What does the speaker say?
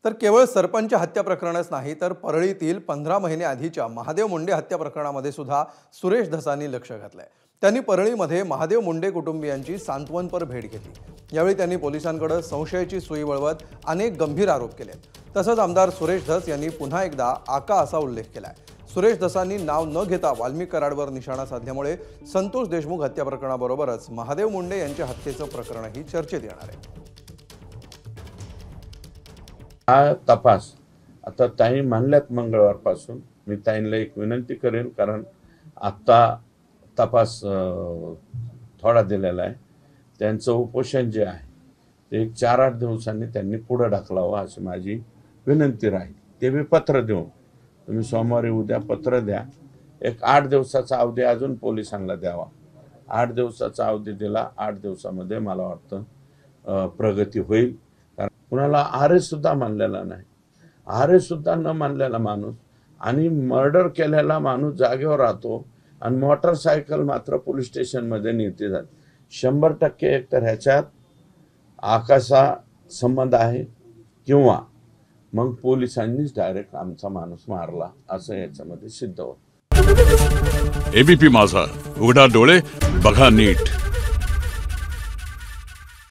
तर केवळ सरपंच हत्या प्रकरणच नाही तर परळीतील 15 महिने आधीच्या महादेव मुंडे हत्या प्रकरणामध्ये सुद्धा सुरेश धसांनी लक्ष घातलंय। त्यांनी परळीमध्ये महादेव मुंडे कुटुंबियांची सांत्वनपर भेट घेतली। यावेळी त्यांनी पोलिसांकडे संशयाची सुई वळवत अनेक गंभीर आरोप केले। तसंच आमदार सुरेश धस यांनी पुन्हा एकदा आका असा उल्लेख केलाय। सुरेश धसांनी नाव न घेता वाल्मिक कराडवर निशाणा साधल्यामुळे संतोष देशमुख हत्या प्रकरणाबरोबरच महादेव मुंडे यांच्या हत्येचं प्रकरणही चर्चेत येणार आहे। हा तपास आता ताई मानल्यात मंगळवारपासून मी ताईंना एक विनंती करेन, कारण आता तपास थोडा दिलेला आहे। त्यांचं उपोषण जे आहे ते 4-8 दिवसांनी त्यांनी पुढे ढकलावं अशी माझी विनंती राहील। ते मी पत्र देऊन, तुम्ही सोमवारी उद्या पत्र द्या, एक 8 दिवसाचा अवधी अजून पोलिसांना द्यावा। 8 दिवसाचा अवधी दिला, 8 दिवसामध्ये मला वाटतं प्रगती होईल। कुणाला आरेस्ट सुद्धा मानलेला नाही, आरेस्ट सुद्धा न मानलेला माणूस आणि मर्डर केलेला माणूस जागेवर राहतो आणि मोटरसायकल मात्र पोलीस स्टेशन मध्ये नेते जाते। 100% एकतर ह्याच्यात आकाशा संबंध आहे किंवा मग पोलिसांनीच डायरेक्ट आमचा माणूस मारला असं याच्यामध्ये सिद्ध होतं। एबीपी माझा, उघडा डोळे बघा नीट।